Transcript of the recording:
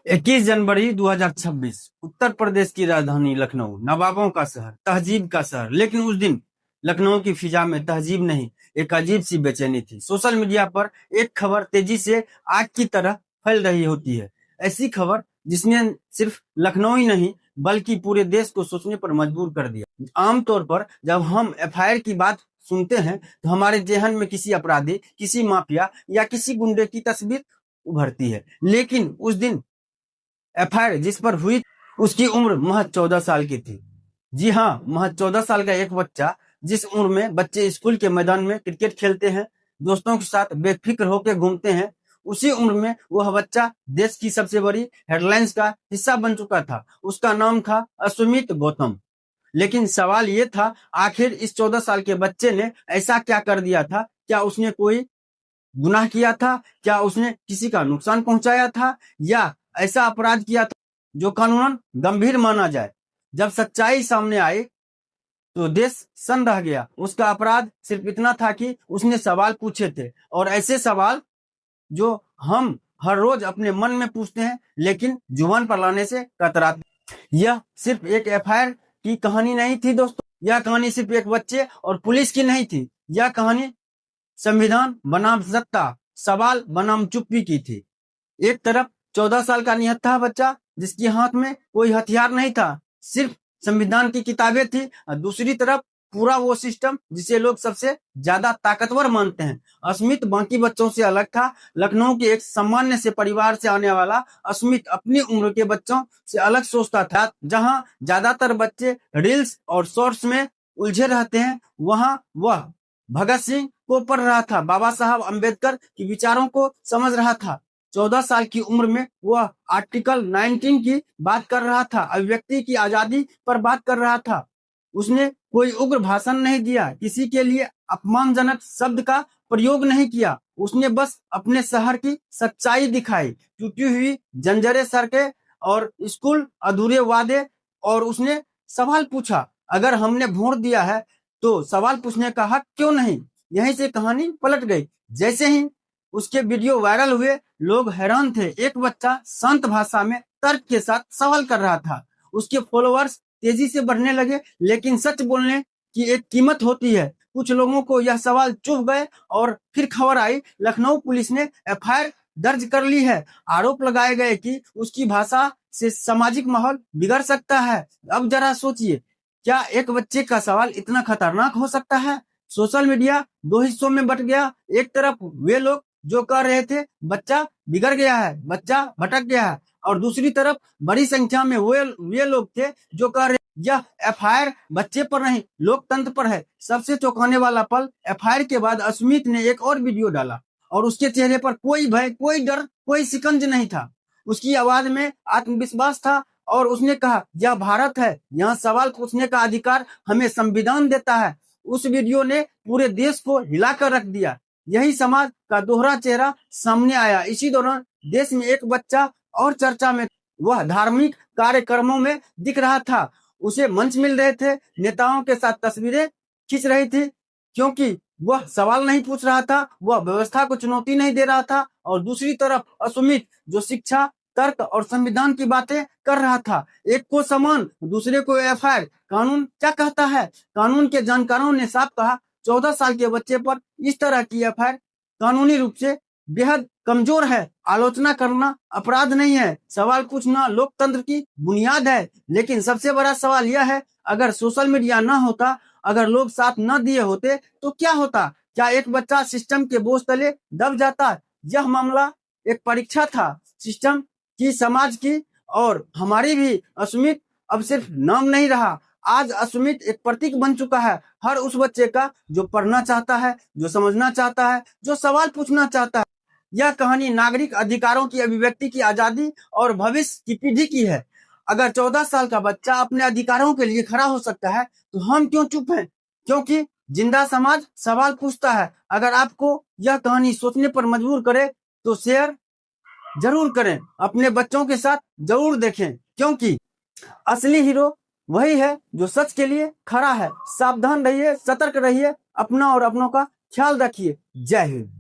21 जनवरी 2026 उत्तर प्रदेश की राजधानी लखनऊ, नवाबों का शहर, तहजीब का शहर। लेकिन उस दिन लखनऊ की फिजा में तहजीब नहीं, एक अजीब सी बेचैनी थी। सोशल मीडिया पर एक खबर तेजी से आग की तरह फैल रही होती है। ऐसी खबर जिसने सिर्फ लखनऊ ही नहीं बल्कि पूरे देश को सोचने पर मजबूर कर दिया। आमतौर पर जब हम एफआईआर की बात सुनते हैं तो हमारे जहन में किसी अपराधी, किसी माफिया या किसी गुंडे की तस्वीर उभरती है। लेकिन उस दिन एफआईआर जिस पर हुई उसकी उम्र महज 14 साल की थी। जी हाँ, महज 14 साल का एक बच्चा, जिस उम्र में बच्चे स्कूल के मैदान में क्रिकेट खेलते हैं, दोस्तों के साथ बेफिक्र होकर घूमते हैं, उसी उम्र में वह बच्चा देश की सबसे बड़ी हेडलाइंस का हिस्सा बन चुका था। उसका नाम था अश्मित गौतम। लेकिन सवाल ये था, आखिर इस 14 साल के बच्चे ने ऐसा क्या कर दिया था? क्या उसने कोई गुनाह किया था? क्या उसने किसी का नुकसान पहुंचाया था, या ऐसा अपराध किया था जो कानूनन गंभीर माना जाए? जब सच्चाई सामने आई तो देश सन्न रह गया। उसका अपराध सिर्फ इतना था कि उसने सवाल पूछे थे, और ऐसे सवाल जो हम हर रोज अपने मन में पूछते हैं लेकिन जुबान पर लाने से कतराते हैं। यह सिर्फ एक एफआईआर की कहानी नहीं थी दोस्तों। यह कहानी सिर्फ एक बच्चे और पुलिस की नहीं थी। यह कहानी संविधान बनाम सत्ता, सवाल बनाम चुप्पी की थी। एक तरफ 14 साल का निहत्था बच्चा जिसके हाथ में कोई हथियार नहीं था, सिर्फ संविधान की किताबें थी, और दूसरी तरफ पूरा वो सिस्टम जिसे लोग सबसे ज्यादा ताकतवर मानते हैं। अस्मित बाकी बच्चों से अलग था। लखनऊ के एक सामान्य से परिवार से आने वाला अस्मित अपनी उम्र के बच्चों से अलग सोचता था। जहां ज्यादातर बच्चे रील्स और शॉर्ट्स में उलझे रहते हैं, वहां वह भगत सिंह को पढ़ रहा था, बाबा साहब अम्बेडकर के विचारों को समझ रहा था। 14 साल की उम्र में वह आर्टिकल 19 की बात कर रहा था, अभिव्यक्ति की आजादी पर बात कर रहा था। उसने कोई उग्र भाषण नहीं दिया, किसी के लिए अपमानजनक शब्द का प्रयोग नहीं किया। उसने बस अपने शहर की सच्चाई दिखाई, टूटी हुई जंजरे सड़कें और स्कूल अधूरे वादे। और उसने सवाल पूछा, अगर हमने वोट दिया है तो सवाल पूछने का हक क्यों नहीं? यहीं से कहानी पलट गई। जैसे ही उसके वीडियो वायरल हुए, लोग हैरान थे। एक बच्चा शांत भाषा में तर्क के साथ सवाल कर रहा था। उसके फॉलोअर्स तेजी से बढ़ने लगे। लेकिन सच बोलने की एक कीमत होती है। कुछ लोगों को यह सवाल चुभ गए और फिर खबर आई, लखनऊ पुलिस ने एफआईआर दर्ज कर ली है। आरोप लगाए गए कि उसकी भाषा से सामाजिक माहौल बिगड़ सकता है। अब जरा सोचिए, क्या एक बच्चे का सवाल इतना खतरनाक हो सकता है? सोशल मीडिया दो हिस्सों में बट गया। एक तरफ वे लोग जो कह रहे थे बच्चा बिगड़ गया है, बच्चा भटक गया है, और दूसरी तरफ बड़ी संख्या में वे लोग थे जो कह रहे यह एफआईआर बच्चे पर नहीं, लोकतंत्र पर है। सबसे चौंकाने वाला पल, एफआईआर के बाद अस्मित ने एक और वीडियो डाला, और उसके चेहरे पर कोई भय, कोई डर, कोई शिकंज नहीं था। उसकी आवाज में आत्मविश्वास था, और उसने कहा, यह भारत है, यहाँ सवाल पूछने का अधिकार हमें संविधान देता है। उस वीडियो ने पूरे देश को हिलाकर रख दिया। यही समाज का दोहरा चेहरा सामने आया। इसी दौरान देश में एक बच्चा और चर्चा में, वह धार्मिक कार्यक्रमों में दिख रहा था। उसे मंच मिल रहे थे, नेताओं के साथ तस्वीरें खींच रही थी, क्योंकि वह सवाल नहीं पूछ रहा था, वह व्यवस्था को चुनौती नहीं दे रहा था। और दूसरी तरफ अश्मित, जो शिक्षा, तर्क और संविधान की बातें कर रहा था। एक को समान, दूसरे को एफआईआर। कानून क्या कहता है? कानून के जानकारों ने साफ कहा, 14 साल के बच्चे पर इस तरह की एफआईआर कानूनी रूप से बेहद कमजोर है। आलोचना करना अपराध नहीं है, सवाल पूछना लोकतंत्र की बुनियाद है। लेकिन सबसे बड़ा सवाल यह है, अगर सोशल मीडिया ना होता, अगर लोग साथ न दिए होते तो क्या होता? क्या एक बच्चा सिस्टम के बोझ तले दब जाता? यह मामला एक परीक्षा था, सिस्टम की, समाज की, और हमारी भी। अश्मित अब सिर्फ नाम नहीं रहा, आज अश्मित एक प्रतीक बन चुका है हर उस बच्चे का जो पढ़ना चाहता है, जो समझना चाहता है, जो सवाल पूछना चाहता है। यह कहानी नागरिक अधिकारों की, अभिव्यक्ति की आजादी और भविष्य की पीढ़ी की है। अगर 14 साल का बच्चा अपने अधिकारों के लिए खड़ा हो सकता है तो हम क्यों चुप हैं? क्योंकि जिंदा समाज सवाल पूछता है। अगर आपको यह कहानी सोचने पर मजबूर करे तो शेयर जरूर करें, अपने बच्चों के साथ जरूर देखें, क्योंकि असली हीरो वही है जो सच के लिए खड़ा है। सावधान रहिए, सतर्क रहिए, अपना और अपनों का ख्याल रखिए। जय हिंद।